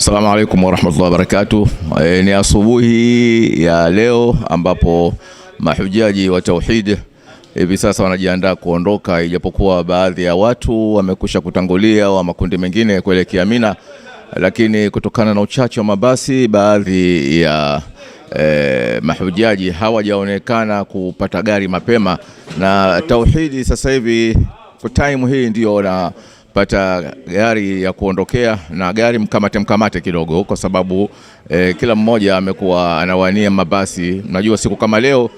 Assalamu alaikum warahmatullahi wabarakatuh. Ni asubuhi ya leo ambapo mahujaji wa tauhid hivi sasa wanajiandaa kuondoka, ijapokuwa baadhi ya watu wamekusha kutangulia wa makundi mengine kuelekea Mina, lakini kutokana na uchache wa mabasi baadhi ya mahujaji hawajaonekana kupata gari mapema, na tauhidi sasa hivi kwa time hii ndio pata gari ya kuondokea, na gari mkamate kidogo, kwa sababu kila mmoja amekuwa anawania mabasi. Najua siku kama leo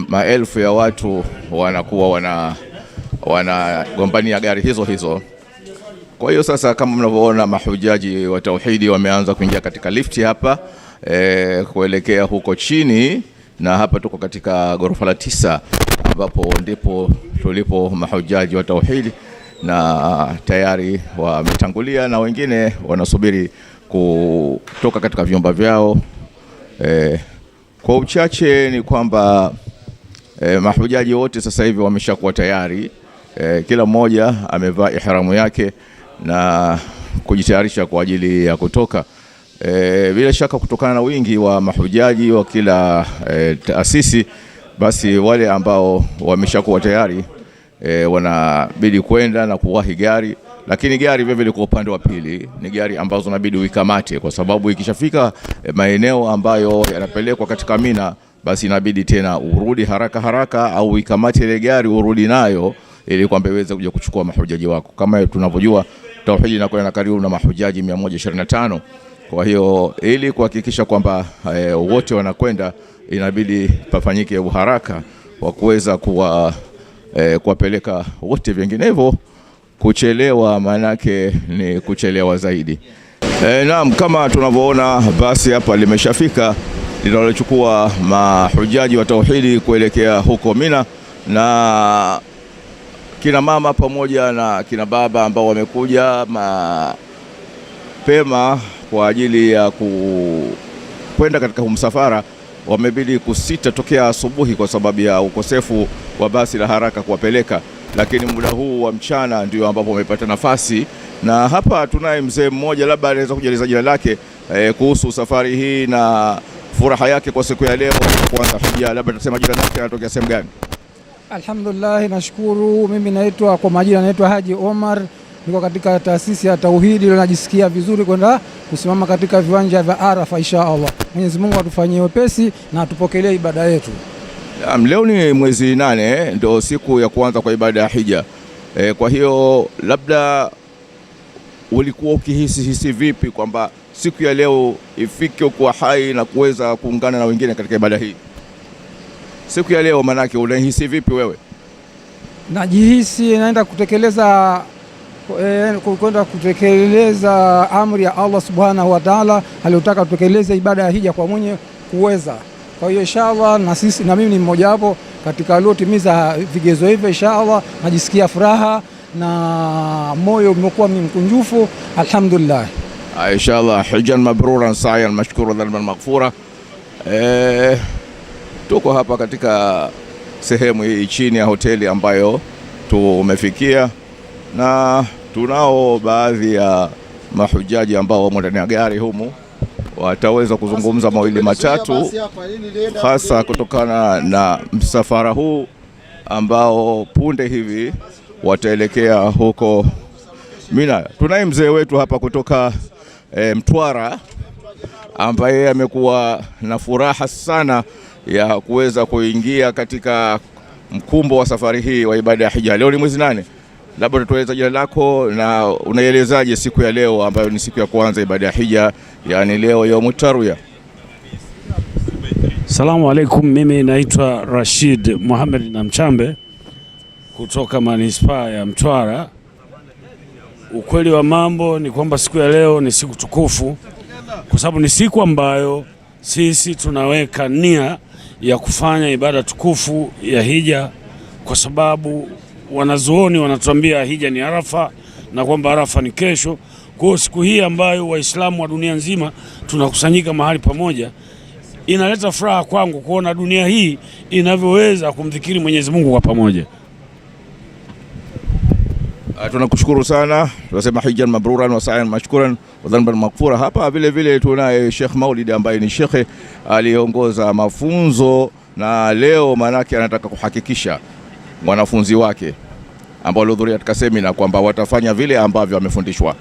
maelfu ya watu wanakuwa wanagombania gari hizo. Kwa hiyo sasa, kama mnavyoona, mahujaji wa tauhidi wameanza kuingia katika lifti hapa kuelekea huko chini, na hapa tuko katika ghorofa la 9 ambapo ndipo tulipo mahujaji wa tauhidi, na tayari wametangulia na wengine wanasubiri kutoka katika vyumba vyao. Kwa uchache ni kwamba mahujaji wote sasa hivi wameshakuwa tayari, kila mmoja amevaa ihramu yake na kujitayarisha kwa ajili ya kutoka. Bila shaka kutokana na wingi wa mahujaji wa kila taasisi, basi wale ambao wameshakuwa tayari wanabidi kwenda na kuwahi gari. Lakini gari vile vile kwa upande wa pili ni gari ambazo inabidi uikamate, kwa sababu ikishafika maeneo ambayo yanapelekwa katika Mina, basi inabidi tena urudi haraka au uikamate ile gari urudi nayo, ili kwamba iweze kuja kuchukua mahujaji wako. Kama tunavyojua, tauhidi inakuwa na karibu na mahujaji 125. Kwa hiyo ili kuhakikisha kwamba wote wanakwenda, inabidi pafanyike uharaka wa kuweza kuwapeleka wote, vinginevyo kuchelewa manake ni kuchelewa zaidi. Naam, kama tunavyoona basi hapa limeshafika linalochukua mahujaji wa tauhidi kuelekea huko Mina, na kina mama pamoja na kina baba ambao wamekuja mapema kwa ajili ya kwenda katika msafara wamebidi kusita tokea asubuhi kwa sababu ya ukosefu wa basi la haraka kuwapeleka, lakini muda huu wa mchana ndio ambapo wamepata nafasi. Na hapa tunaye mzee mmoja, labda anaweza kujeleza jina lake kuhusu safari hii na furaha yake kwa siku ya leo kuanza hija. Labda tutasema jina lake, anatokea sehemu gani? Alhamdulillah, nashukuru. Mimi naitwa kwa majina naitwa Haji Omar, niko katika taasisi ya tauhidi. Leo najisikia vizuri kwenda kusimama katika viwanja vya Arafa insha Allah. Mwenyezi Mungu atufanyie wepesi na atupokelee ibada yetu. Leo ni mwezi 8, ndio siku ya kuanza kwa ibada ya hija. Kwa hiyo labda ulikuwa ukihisi vipi kwamba siku ya leo ifike kwa hai na kuweza kuungana na wengine katika ibada hii? Siku ya leo manake unahisi vipi wewe? Najihisi naenda kutekeleza amri ya Allah subhanahu wa ta'ala aliyotaka tutekeleze ibada ya hija kwa mwenye kuweza. Kwa hiyo inshallah na mimi ni mmoja wapo katika aliotimiza vigezo hivyo. Inshallah najisikia furaha na moyo umekuwa mkunjufu, alhamdulillah. Inshallah hijjan mabruran sa'yan mashkuran dhanban maghfura. Tuko hapa katika sehemu hii chini ya hoteli ambayo tumefikia, na tunao baadhi ya mahujaji ambao wamo ndani ya gari humu, wataweza kuzungumza mawili matatu, hasa kutokana na msafara huu ambao punde hivi wataelekea huko Mina. Tunaye mzee wetu hapa kutoka Mtwara ambaye amekuwa na furaha sana ya kuweza kuingia katika mkumbo wa safari hii wa ibada ya hija. Leo ni mwezi 8. Labda tutueleza jina lako na unaelezaje siku ya leo ambayo ni siku ya kwanza ibada ya hija, yani leo ya Tarwiya. Salamu alaikum, mimi naitwa Rashid Muhammad na Mchambe kutoka manispaa ya Mtwara. Ukweli wa mambo ni kwamba siku ya leo ni siku tukufu, kwa sababu ni siku ambayo sisi tunaweka nia ya kufanya ibada tukufu ya hija, kwa sababu wanazuoni wanatuambia hija ni Arafa na kwamba Arafa ni kesho. Kwa hiyo siku hii ambayo Waislamu wa dunia nzima tunakusanyika mahali pamoja, inaleta furaha kwangu kuona dunia hii inavyoweza kumdhikiri Mwenyezi Mungu kwa pamoja. Tunakushukuru sana, tunasema hijjan mabruran wa sa'yan mashkuran wa dhanban maghfura. Hapa vile vile tunaye Sheikh Maulid ambaye ni shekhe aliongoza mafunzo, na leo manake anataka kuhakikisha wanafunzi wake ambao walihudhuria katika semina kwamba watafanya vile ambavyo wamefundishwa.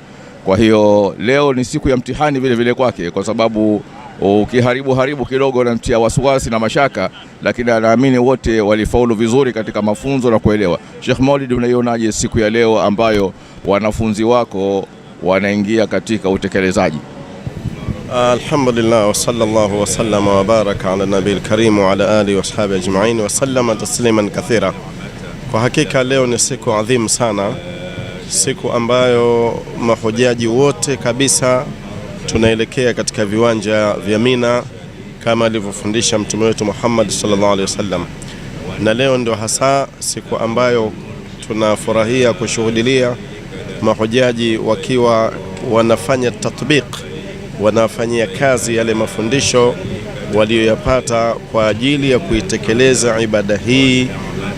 Kwa hiyo leo ni siku ya mtihani vile vile kwake, kwa sababu ukiharibu kidogo na mtia wasiwasi na mashaka, lakini anaamini wote walifaulu vizuri katika mafunzo na kuelewa. Sheikh Maulid, unaionaje siku ya leo ambayo wanafunzi wako wanaingia katika utekelezaji? Alhamdulillah wa sallallahu wa sallama wa baraka ala nabil karim wa ala alihi wa ashabi ajma'in wa sallama tasliman kathira. Kwa hakika leo ni siku adhimu sana, siku ambayo mahujaji wote kabisa tunaelekea katika viwanja vya Mina kama alivyofundisha Mtume wetu Muhammad sallallahu alaihi wasallam. Na leo ndio hasa siku ambayo tunafurahia kushuhudia mahujaji wakiwa wanafanya tatbiq, wanafanyia kazi yale mafundisho walioyapata kwa ajili ya kuitekeleza ibada hii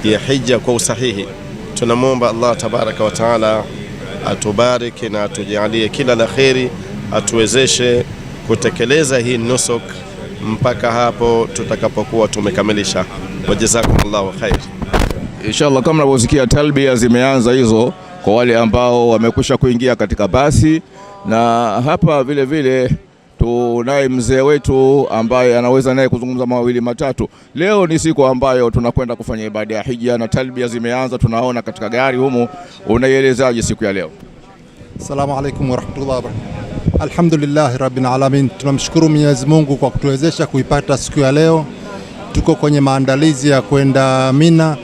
ya hija kwa usahihi. Tunamwomba Allah tabaraka wa taala atubariki na atujalie kila la kheri, atuwezeshe kutekeleza hii nusuk mpaka hapo tutakapokuwa tumekamilisha. Wajazakumullahu khair. Inshallah, kama mnavyosikia talbia zimeanza hizo kwa wale ambao wamekwisha kuingia katika basi, na hapa vile vile tunaye mzee wetu ambaye anaweza naye kuzungumza mawili matatu. Leo ni siku ambayo tunakwenda kufanya ibada ya hija na talbia zimeanza, tunaona katika gari humu. Unaielezaje siku ya leo? Assalamu alaykum wa rahmatullahi wa barakatuh. Alhamdulillah rabbil alamin. Tunamshukuru Mwenyezi Mungu kwa kutuwezesha kuipata siku ya leo. Tuko kwenye maandalizi ya kwenda Mina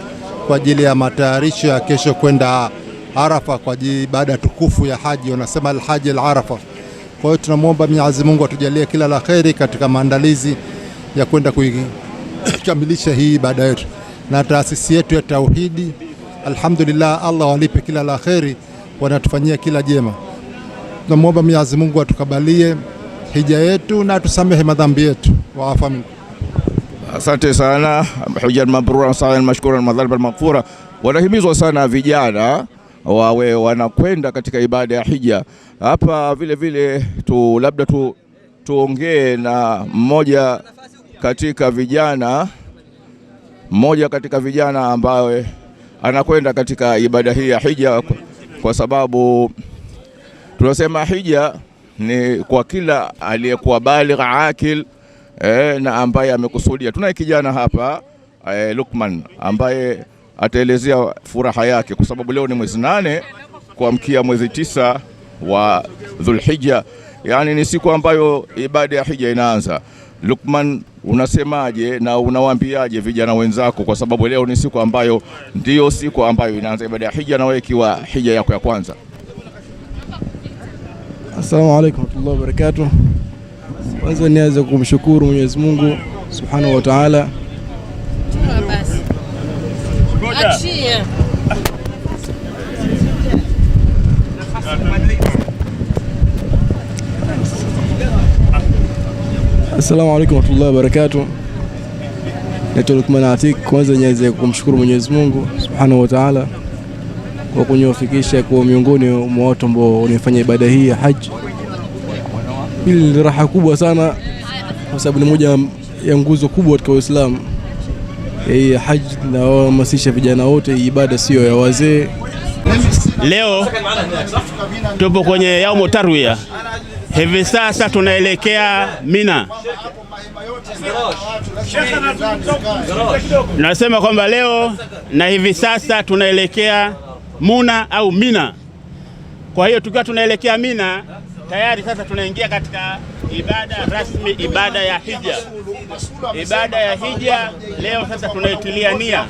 kwa ajili ya matayarisho ya kesho kwenda Arafa kwa ajili ibada tukufu ya haji, wanasema al-Hajj al-Arafa. Kwa hiyo tunamwomba Mwenyezi Mungu atujalie kila la kheri katika maandalizi ya kwenda kuikamilisha hii ibada yetu na taasisi yetu ya tauhidi. Alhamdulillah, Allah walipe kila la kheri, wanatufanyia kila jema. Tunamwomba Mwenyezi Mungu atukabalie hija yetu na tusamehe madhambi yetu. Waafa minkum. Asante sana. Hujjan mabruran sa'yan mashkuran wa dhanban maghfura. Wanahimizwa sana vijana wawe wanakwenda katika ibada ya hija. Hapa vile vile labda tuongee na mmoja katika vijana ambaye anakwenda katika ibada hii ya hija, kwa sababu tunasema hija ni kwa kila aliyekuwa baligh akil na ambaye amekusudia. Tunaye kijana hapa Luqman ambaye ataelezea furaha yake, kwa sababu leo ni mwezi 8 kuamkia mwezi 9 wa Dhulhijja, yani ni siku ambayo ibada ya hija inaanza. Luqman, unasemaje na unawaambiaje vijana wenzako, kwa sababu leo ni siku ambayo ndio siku ambayo inaanza ibada ya hija na wewe ikiwa hija yako ya kwanza? Assalamu alaykum wa rahmatullahi wa barakatuh. Kwanza nianze kumshukuru Mwenyezi Mungu Subhanahu wa Ta'ala. Assalamu alaykum wa rahmatullahi wa barakatuh. Naitwa Luqman Atik. Kwanza nianze kumshukuru Mwenyezi Mungu Subhanahu wa Ta'ala kwa kunyofikisha kwa miongoni mwa watu ambao wanafanya ibada hii ya haji. Hili ni raha kubwa sana, kwa sababu ni moja ya nguzo kubwa katika Uislamu. Hii haji na wahamasisha vijana wote, ibada sio ya wazee. Leo tupo kwenye yaumu tarwiya. Hivi sasa tunaelekea Mina. Nasema kwamba leo na hivi sasa tunaelekea Muna au Mina. Kwa hiyo tukiwa tunaelekea Mina, tayari sasa tunaingia katika ibada rasmi, ibada ya hija. Ibada ya hija leo sasa tunaitilia nia.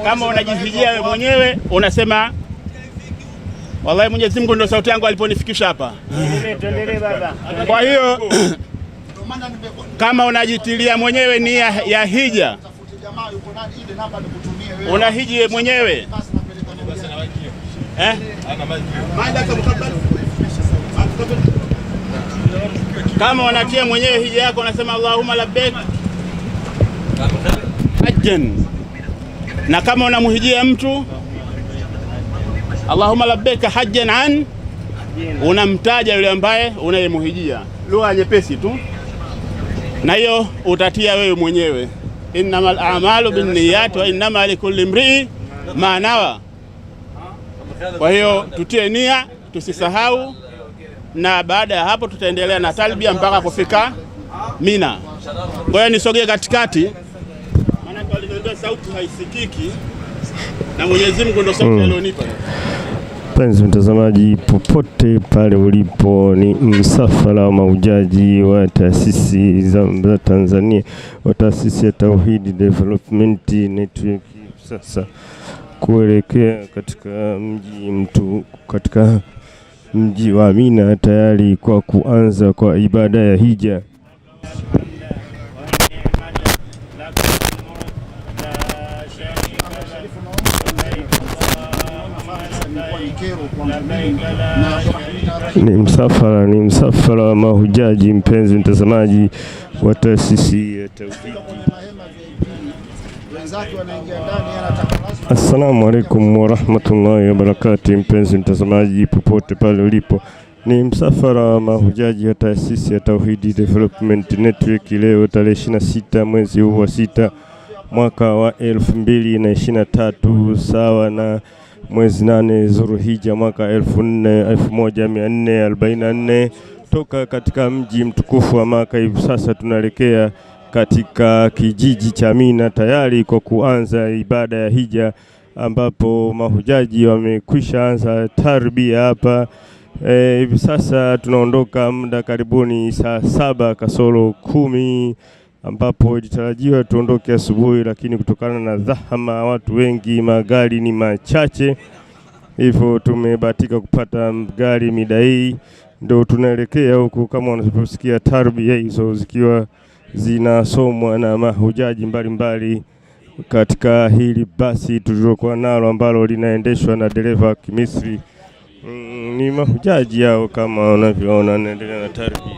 Kama unajihijia wewe mwenyewe unasema wallahi Mwenyezi Mungu ndio sauti yangu aliponifikisha hapa. Kwa hiyo kama unajitilia mwenyewe nia ya hija, unahiji mwenyewe kama unatia mwenyewe hija yako unasema Allahumma labbaik hajjan. Na kama unamhijia mtu Allahumma labbaika hajjan an, unamtaja yule ambaye unayemuhijia, lugha nyepesi tu, na hiyo utatia wewe mwenyewe. Innamal a'malu binniyat wa innama likulli imri'in ma nawa. Kwa hiyo tutie nia, tusisahau, na baada ya hapo tutaendelea na talbia mpaka kufika Mina. Kwa hiyo nisogee katikati, maana kwa sauti haisikiki na Mwenyezi Mungu ndio sauti alionipa. Mpenzi mtazamaji, popote pale ulipo, ni msafara wa mahujaji wa taasisi za Tanzania, wa taasisi ya Tauhid Development Network, sasa kuelekea katika mji wa Mina, tayari kwa kuanza kwa ibada ya hija. Ni msafara wa mahujaji, mpenzi mtazamaji, wa taasisi ya Tauhid. Assalamu alaikum wa rahmatullahi wa barakatuh, mpenzi mtazamaji, popote pale ulipo, ni msafara wa mahujaji wa taasisi ya Tauhid Development Network. Leo tarehe 26 mwezi huu wa 6 mwaka wa 2023, sawa na mwezi 8 Zulhijja mwaka 1444, toka katika mji mtukufu wa Maka. Hivi sasa tunaelekea katika kijiji cha Mina, tayari kwa kuanza ibada ya hija, ambapo mahujaji wamekwisha anza tarbia hapa. Hivi sasa tunaondoka muda karibuni saa 7 kasoro 10, ambapo ilitarajiwa tuondoke asubuhi, lakini kutokana na dhahama, watu wengi, magari ni machache, hivyo tumebahatika kupata gari mida hii. Ndio tunaelekea huko, kama unavyosikia tarbia hizo zikiwa zinasomwa na mahujaji mbalimbali katika hili basi tulilokuwa nalo, ambalo linaendeshwa na dereva Kimisri. Ni mahujaji hao kama unavyoona wanaendelea na tarbia.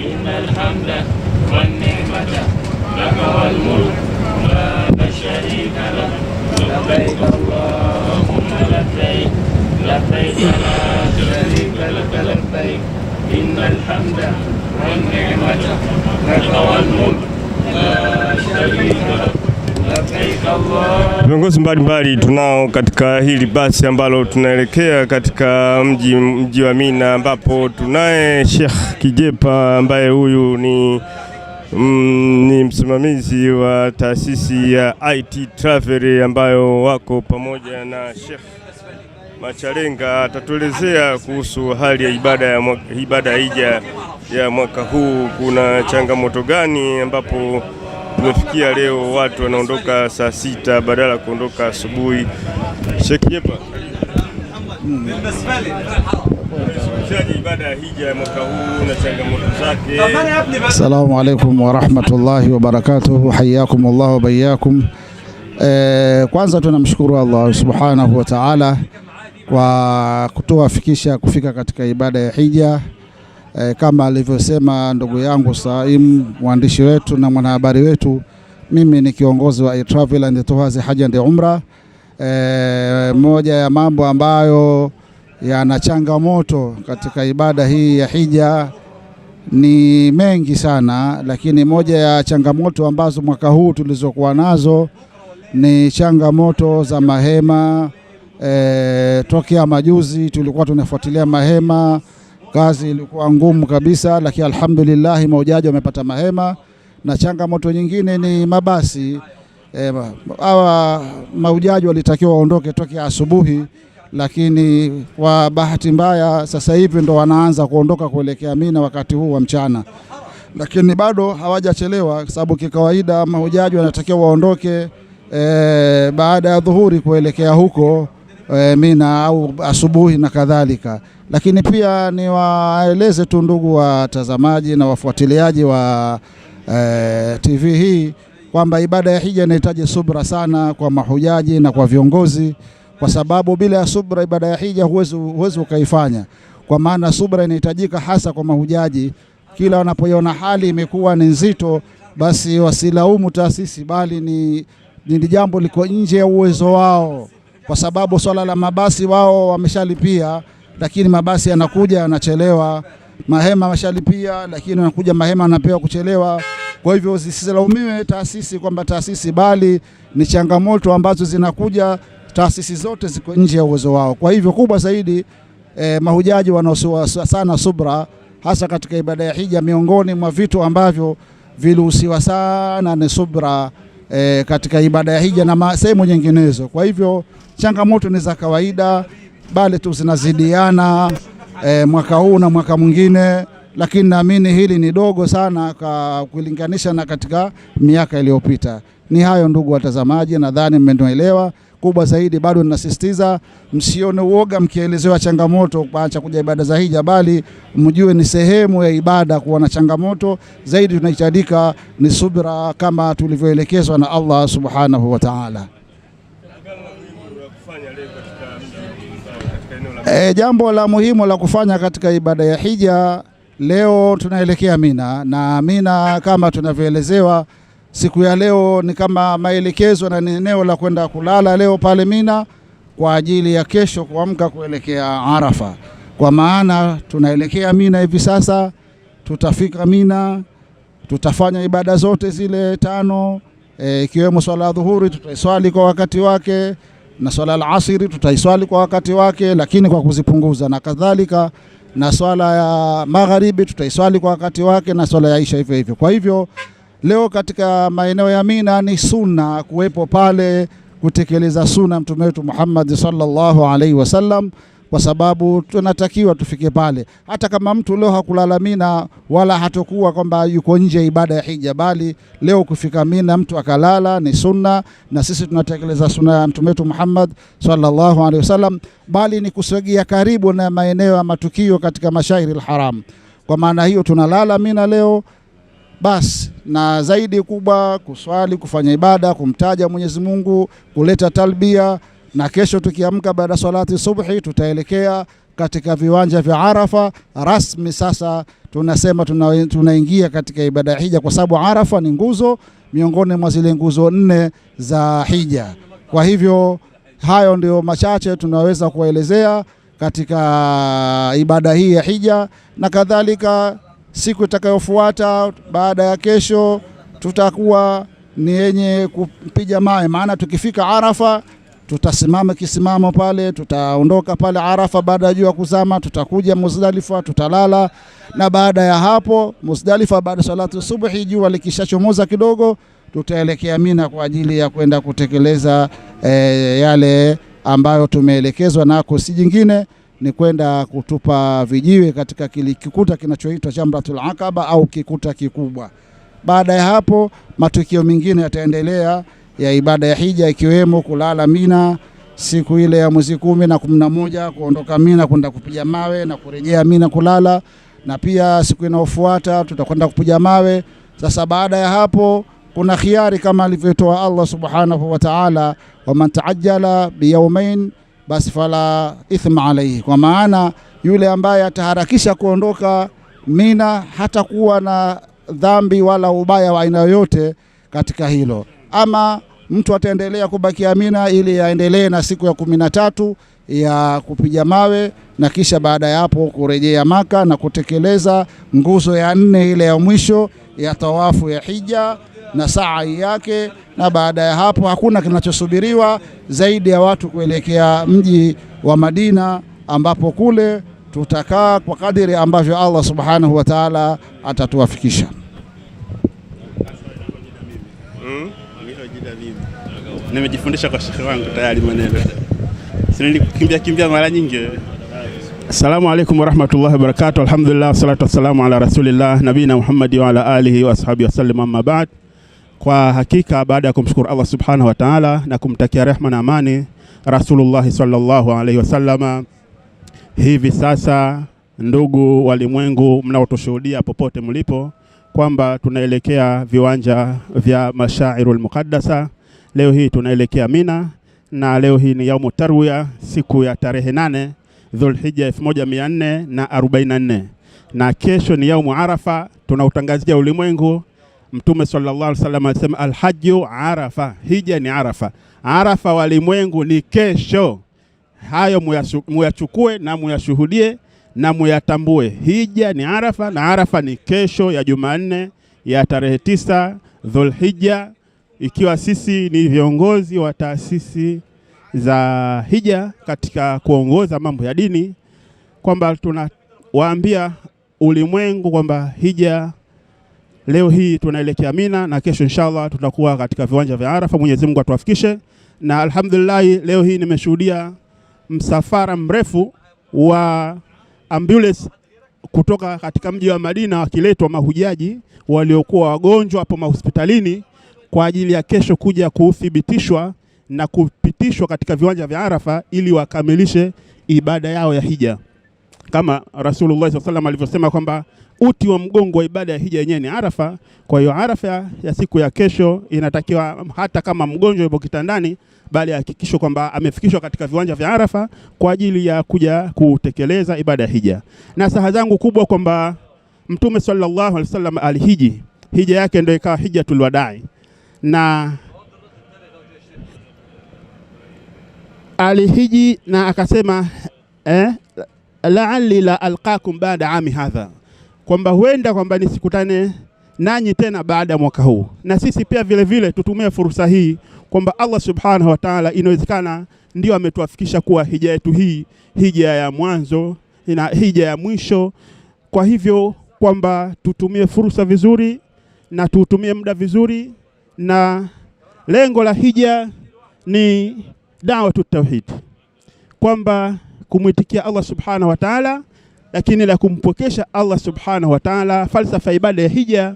Innal hamda wan ni'mata laka wal mulk la sharika lak, labbaik Allahumma labbaik, labbaik la sharika lak labbaik, innal hamda wan ni'mata laka wal mulk la sharika lak, labbaik Allah. Viongozi mbalimbali tunao katika hili basi ambalo tunaelekea katika mji wa Mina, ambapo tunaye Sheikh Kijepa ambaye huyu ni msimamizi wa taasisi ya IT Travel, ambayo wako pamoja na Sheikh Machalenga. Atatuelezea kuhusu hali ya ibada ya hija ya mwaka huu. Kuna changamoto gani ambapo tumefikia leo watu wanaondoka saa 6 badala ya kuondoka asubuhi? Sheikh Jepa, ibada ya hija ya mwaka huu na changamoto zake. Assalamu alaikum wa rahmatullahi wa barakatuh, hayyakum Allah wa bayyakum. Kwanza tunamshukuru Allah subhanahu wa ta'ala kwa kutuwafikisha kufika katika ibada ya hija. Kama alivyosema ndugu yangu Saim, mwandishi wetu na mwanahabari wetu, mimi ni kiongozi wa iTravel and Tours Haja and Umra. Moja ya mambo ambayo yana changamoto katika ibada hii ya hija ni mengi sana, lakini moja ya changamoto ambazo mwaka huu tulizokuwa nazo ni changamoto za mahema. Tokea majuzi tulikuwa tunafuatilia mahema, kazi ilikuwa ngumu kabisa, lakini alhamdulillah mahujaji wamepata mahema. Na changamoto nyingine ni mabasi. Hawa mahujaji walitakiwa waondoke tokea asubuhi, lakini kwa bahati mbaya sasa hivi ndo wanaanza kuondoka kuelekea Mina wakati huu wa mchana, lakini bado hawajachelewa, sababu kikawaida mahujaji wanatakiwa waondoke baada ya dhuhuri kuelekea huko Mina au asubuhi na kadhalika. Lakini pia ni waeleze tu ndugu watazamaji na wafuatiliaji wa TV hii kwamba ibada ya hija inahitaji subra sana kwa mahujaji na kwa viongozi, kwa sababu bila ya subra ibada ya hija huwezi ukaifanya, kwa maana subra inahitajika hasa kwa mahujaji. Kila wanapoiona hali imekuwa ni nzito, basi wasilaumu taasisi, bali ni jambo liko nje ya uwezo wao, kwa sababu swala la mabasi wao wameshalipia, lakini mabasi yanakuja yanachelewa. Mahema wameshalipia, lakini wanakuja mahema wanapewa kuchelewa. Kwa hivyo zisilaumiwe taasisi kwamba taasisi, bali ni changamoto ambazo zinakuja, taasisi zote ziko nje ya uwezo wao. Kwa hivyo kubwa zaidi mahujaji wanaosuwa sana subra, hasa katika ibada ya hija. Miongoni mwa vitu ambavyo viluhusiwa sana ni subra katika ibada ya hija na sehemu nyinginezo. Kwa hivyo changamoto ni za kawaida, bali tu zinazidiana mwaka huu na mwaka mwingine, lakini naamini hili ni dogo sana kulinganisha na katika miaka iliyopita. Ni hayo ndugu watazamaji, nadhani mmenielewa. Kubwa zaidi bado ninasisitiza, msione uoga mkielezewa changamoto kuacha kuja ibada za hija, bali mjue ni sehemu ya ibada kuwa na changamoto. Zaidi tunahitajika ni subra kama tulivyoelekezwa na Allah subhanahu wa ta'ala. Jambo la muhimu la kufanya katika ibada ya hija, leo tunaelekea Mina, na Mina kama tunavyoelezewa siku ya leo ni kama maelekezo na eneo la kwenda kulala leo pale Mina kwa ajili ya kesho kuamka kuelekea Arafa. Kwa maana tunaelekea Mina hivi sasa, tutafika Mina, tutafanya ibada zote zile 5, ikiwemo swala ya dhuhuri tutaiswali kwa wakati wake, na swala ya asiri tutaiswali kwa wakati wake, lakini kwa kuzipunguza, na kadhalika na swala ya magharibi tutaiswali kwa wakati wake, na swala ya isha hivyo hivyo. Kwa hivyo leo katika maeneo ya Mina ni sunna kuwepo pale kutekeleza sunna Mtume wetu Muhammad sallallahu alaihi wasallam, kwa sababu tunatakiwa tufike pale. Hata kama mtu leo hakulala Mina wala hatakuwa kwamba yuko nje ya ibada ya hija, bali leo kufika Mina mtu akalala ni sunna, na sisi tunatekeleza sunna ya Mtume wetu Muhammad sallallahu alaihi wasallam, bali ni kusogea karibu na maeneo ya matukio katika mashairi al-haram. Kwa maana hiyo tunalala Mina leo bas, na zaidi kubwa kuswali, kufanya ibada, kumtaja Mwenyezi Mungu, kuleta talbia, na kesho tukiamka baada salati subhi tutaelekea katika viwanja vya Arafa rasmi. Sasa tunasema tunaingia katika ibada ya hija, kwa sababu Arafa ni nguzo miongoni mwa zile nguzo 4 za hija. Kwa hivyo hayo ndio machache tunaweza kuelezea katika ibada hii ya hija, na kadhalika siku itakayofuata baada ya kesho tutakuwa ni yenye kupiga mawe, maana tukifika Arafa tutasimama kisimamo pale, tutaondoka pale Arafa baada ya jua kuzama, tutakuja Muzdalifa, tutalala, na baada ya hapo Muzdalifa baada salatu subhi jua likishachomoza kidogo tutaelekea Mina kwa ajili ya kwenda kutekeleza yale ambayo tumeelekezwa, nako si jingine ni kwenda kutupa vijiwe katika kikuta kinachoitwa Jamratul Aqaba au kikuta kikubwa. Baada ya hapo matukio mengine yataendelea ya ibada ya hija, ikiwemo kulala Mina siku ile ya mwezi 10 na 11, kuondoka Mina kwenda kupiga mawe na kurejea Mina kulala, na pia siku inayofuata tutakwenda kupiga mawe. Sasa baada ya hapo kuna khiari kama alivyotoa Allah subhanahu wa ta'ala, wa man ta'ajjala biyawmain basi fala ithma alayhi, kwa maana yule ambaye ataharakisha kuondoka Mina hatakuwa na dhambi wala ubaya wa aina yoyote katika hilo. Ama mtu ataendelea kubakia Mina ili aendelee na siku ya 13 ya kupiga mawe, na kisha baada ya hapo kurejea Maka na kutekeleza nguzo ya 4 ile ya mwisho ya tawafu ya hija na sa'i yake, na baada ya hapo hakuna kinachosubiriwa zaidi ya watu kuelekea mji wa Madina, ambapo kule tutakaa kwa kadiri ambavyo Allah subhanahu wa ta'ala atatuwafikisha. Nimejifundisha kwa shekhi wangu tayari maneno. Kimbia mara nyingi. Assalamu alaikum warahmatullahi wabarakatuh. Alhamdulillah wassalatu wassalamu ala rasulillah nabina Muhammad wa ala alihi wa ashabihi wasallam, amma ba'd. Kwa hakika baada ya kumshukuru Allah subhanahu wa ta'ala na kumtakia rehma na amani Rasulullah sallallahu alaihi wasallama, hivi sasa ndugu walimwengu mnaotoshuhudia popote mlipo kwamba tunaelekea viwanja vya Mashairul Muqaddasa. Leo hii tunaelekea Mina, na leo hii ni yaumu tarwiya, siku ya tarehe 8 Dhulhijja 1444, na kesho ni yaumu Arafa. Tunautangazia ulimwengu. Mtume sallallahu alaihi wasallam alisema alhajju Arafa, hija ni Arafa. Arafa walimwengu ni kesho. Hayo muyachukue na muyashuhudie na muyatambue. Hija ni Arafa na Arafa ni kesho ya Jumanne ya tarehe 9 Dhulhijja. Ikiwa sisi ni viongozi wa taasisi za hija katika kuongoza mambo ya dini, kwamba tunawaambia ulimwengu kwamba hija leo hii tunaelekea Mina na kesho inshallah tutakuwa katika viwanja vya Arafa. Mwenyezi Mungu atuwafikishe. Na alhamdulillah leo hii nimeshuhudia msafara mrefu wa ambulance kutoka katika mji wa Madina wakiletwa mahujaji waliokuwa wagonjwa hapo mahospitalini kwa ajili ya kesho kuja kuthibitishwa na kupitishwa katika viwanja vya Arafa ili wakamilishe ibada yao ya hija. Kama Rasulullah sallallahu alaihi wasallam alivyosema kwamba uti wa mgongo wa ibada ya hija yenyewe ni Arafa. Kwa hiyo Arafa ya siku ya kesho inatakiwa hata kama mgonjwa yupo kitandani, bali hakikisho kwamba amefikishwa katika viwanja vya Arafa kwa ajili ya kuja kutekeleza ibada ya hija. Na saha zangu kubwa kwamba Mtume sallallahu alaihi wasallam alihiji, hija yake ndio ikawa hijjatul wadai, na alihiji na akasema la'alli la alqakum baada ami hadha, kwamba huenda kwamba nisikutane nanyi tena baada ya mwaka huu. Na sisi pia vile vile tutumie fursa hii kwamba Allah subhanahu wa ta'ala inawezekana ndio ametuafikisha kuwa hija yetu hii hija ya mwanzo na hija ya mwisho. Kwa hivyo kwamba tutumie fursa vizuri na tutumie muda vizuri, na lengo la hija ni da'watut tauhid, kwamba kumwitikia Allah subhanahu wa ta'ala, lakini la kumpokesha Allah subhanahu wa ta'ala. Falsafa ibada ya hija,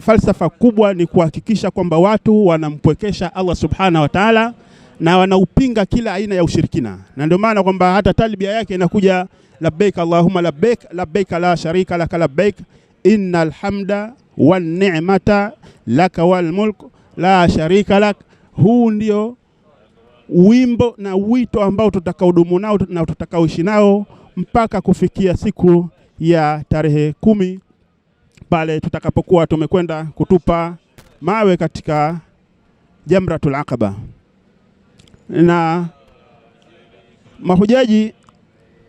falsafa kubwa ni kuhakikisha kwamba watu wanampokesha Allah subhanahu wa ta'ala na wanaupinga kila aina ya ushirikina. Na ndio maana kwamba hata talbia yake inakuja labbaik Allahumma labbaik labbaik la sharika laka labbaik innal hamda wan ni'mata laka wal mulk la sharika lak. Huu ndio wimbo na wito ambao tutakaodumu nao na tutakaoishi nao mpaka kufikia siku ya tarehe 10 pale tutakapokuwa tumekwenda kutupa mawe katika Jamratul Aqaba. Na mahujaji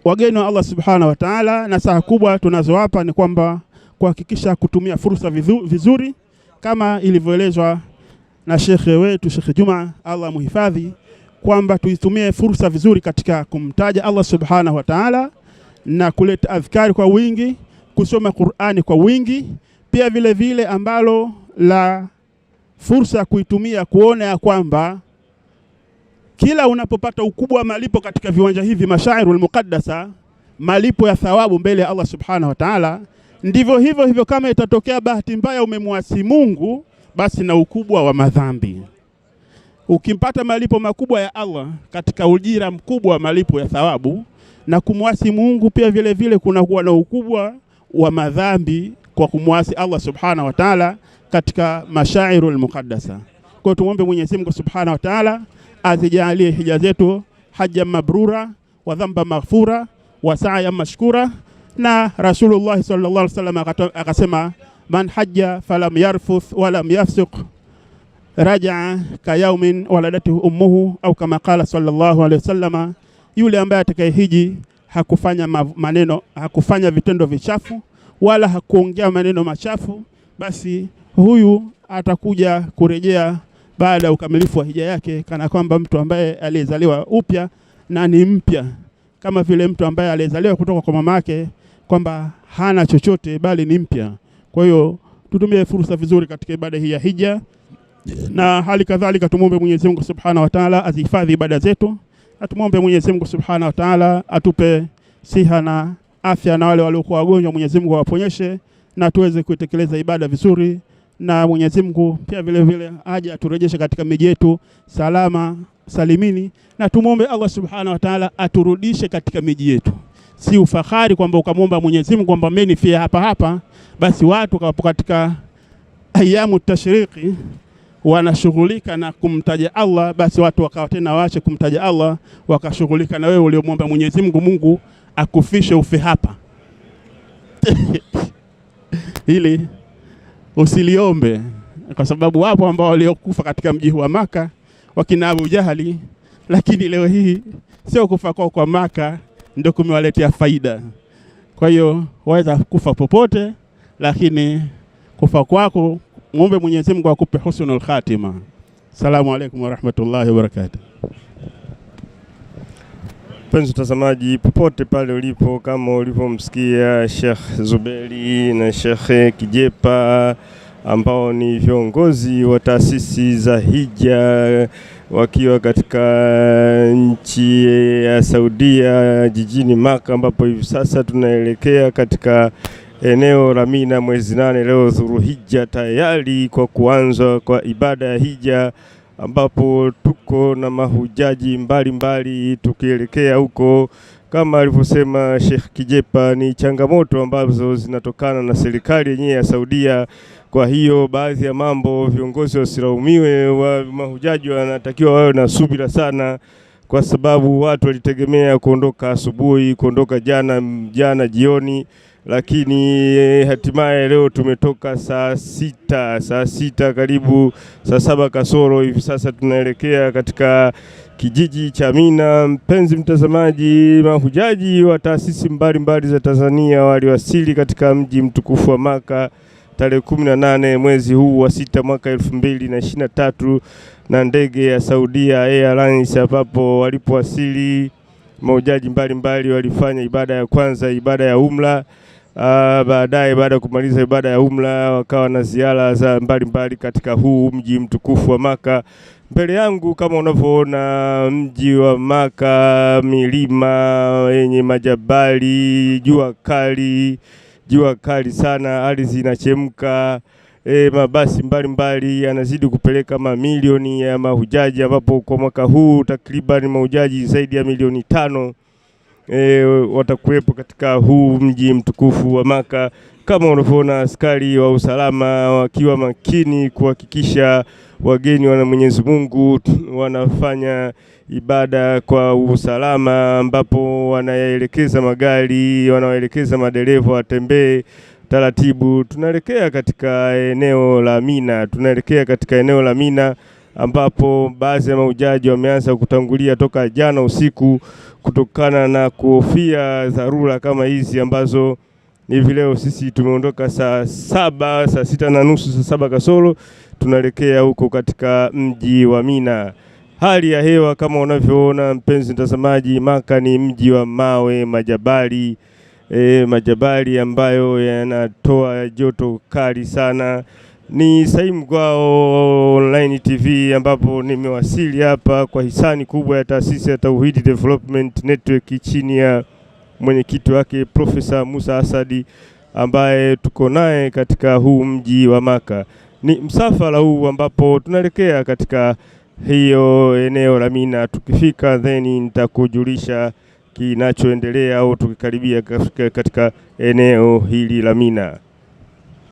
wageni wa Allah subhanahu wa ta'ala, na saha kubwa tunazowapa ni kwamba kuhakikisha kutumia fursa vizuri kama ilivyoelezwa na shekhe wetu Sheikh Juma, Allah muhifadhi, kwamba tuitumie fursa vizuri katika kumtaja Allah subhanahu wa ta'ala na kuleta adhkari kwa wingi, kusoma Qur'ani kwa wingi. Pia vile vile ambalo la fursa kuitumia kuona ya kwamba kila unapopata ukubwa malipo katika viwanja hivi mashairul muqaddasa, malipo ya thawabu mbele ya Allah subhanahu wa ta'ala, ndivyo hivyo kama itatokea bahati mbaya umemwasi Mungu, basi na ukubwa wa madhambi. Ukimpata malipo makubwa ya Allah katika ujira mkubwa wa malipo ya thawabu, na kumwasi Mungu pia vile vile kuna kuwa na ukubwa wa madhambi kwa kumwasi Allah subhanahu wa ta'ala katika mashairul muqaddasa. Kwa tuombe Mwenyezi Mungu subhanahu wa ta'ala azijalie hija zetu hajja mabrura wa dhamba maghfura wa sa'ya mashkura. Na Rasulullah sallallahu alaihi wasallam akasema man hajja falam yarfuth walam yafsuq raja'a ka yawmin waladatuhu ummuhu, au kama qala sallallahu alaihi wasallam, yule ambaye atakayehiji hakufanya maneno, hakufanya vitendo vichafu wala hakuongea maneno machafu, basi huyu atakuja kurejea baada ya ukamilifu wa hija yake kana kwamba mtu ambaye aliyezaliwa upya na ni mpya, kama vile mtu ambaye aliyezaliwa kutoka kwa mama yake kwamba hana chochote bali ni mpya. Kwa hiyo tutumie fursa vizuri katika ibada hii ya hija, na hali kadhalika tumuombe Mwenyezi Mungu Subhanahu wa Ta'ala azihifadhi ibada zetu. Atumuombe Mwenyezi Mungu Subhanahu wa Ta'ala atupe siha na afya, na wale waliokuwa wagonjwa Mwenyezi Mungu awaponyeshe na tuweze kuitekeleza ibada vizuri. Na Mwenyezi Mungu pia vile vile aje aturejeshe katika miji yetu salama salimini, na tumuombe Allah Subhanahu wa Ta'ala aturudishe katika miji yetu. Si ufahari kwamba ukamwomba Mwenyezi Mungu kwamba mimi nifie hapa basi watu kapo katika ayamu tashriki wanashughulika na kumtaja Allah, basi watu wakawa tena waache kumtaja Allah, wakashughulika na wewe uliomwomba Mwenyezi Mungu, Mungu akufishe ufe hapa. Hili usiliombe, kwa sababu wapo ambao waliokufa katika mji wa Maka wakina Abu Jahali, lakini leo hii sio kufa kwa Maka ndio kumewaletea faida. Kwa hiyo waweza kufa popote, lakini kufa kwako muombe Mwenyezi Mungu akupe husnul khatima. Assalamu alaykum wa rahmatullahi wa barakatuh. Mpenzi mtazamaji, popote pale ulipo, kama ulivyomsikia Sheikh Zuberi na Sheikh Kijepa ambao ni viongozi wa taasisi za hija wakiwa katika nchi ya Saudia jijini Maka, ambapo hivi sasa tunaelekea katika eneo la Mina mwezi 8 leo Dhulhijja, tayari kwa kuanza kwa ibada ya hija, ambapo tuko na mahujaji mbalimbali tukielekea huko. Kama alivyosema Sheikh Kijepa, ni changamoto ambazo zinatokana na serikali yenyewe ya Saudia. Kwa hiyo baadhi ya mambo viongozi wasilaumiwe, wa mahujaji wanatakiwa wawe na subira sana, kwa sababu watu walitegemea kuondoka asubuhi, kuondoka jana jioni, lakini hatimaye leo tumetoka saa sita karibu saa 7 kasoro hivi sasa tunaelekea katika kijiji cha Mina. Mpenzi mtazamaji, mahujaji wa taasisi mbalimbali za Tanzania waliwasili katika mji mtukufu wa Maka tarehe 18 mwezi huu wa 6 mwaka 2023 na ndege ya Saudia Airlines, ambapo walipowasili mahujaji mbalimbali walifanya ibada ya kwanza, ibada ya umra. Baadaye baada ya kumaliza ibada ya umra wakawa na ziara za mbalimbali katika huu mji mtukufu wa Maka. Mbele yangu kama unavyoona mji wa Maka, milima yenye majabali, jua kali sana, ardhi inachemka. Mabasi mbalimbali yanazidi kupeleka mamilioni ya mahujaji, ambapo kwa mwaka huu takriban mahujaji zaidi ya milioni 5 watakuwepo katika huu mji mtukufu wa Maka. Kama unavyoona askari wa usalama wakiwa makini kuhakikisha wageni wa Mwenyezi Mungu wanafanya ibada kwa usalama, ambapo wanaelekeza magari, wanaelekeza madereva watembee taratibu. Tunaelekea katika eneo la Mina, ambapo baadhi ya mahujaji wameanza kutangulia toka jana usiku kutokana na kuhofia dharura kama hizi ambazo hivi leo sisi tumeondoka saa 6:30, saa 7 kasoro tunaelekea huko katika mji wa Mina. Hali ya hewa kama unavyoona mpenzi mtazamaji, Maka ni mji wa mawe, majabali ambayo yanatoa joto kali sana. Ni Saimu Gwao Online TV, ambapo nimewasili hapa kwa hisani kubwa ya taasisi ya Tauhid Development Network chini ya mwenyekiti wake Profesa Musa Asadi, ambaye tuko naye katika huu mji wa Maka. Ni msafara huu ambapo tunaelekea katika hiyo eneo la Mina. Tukifika then nitakujulisha kinachoendelea au tukikaribia katika eneo hili la Mina.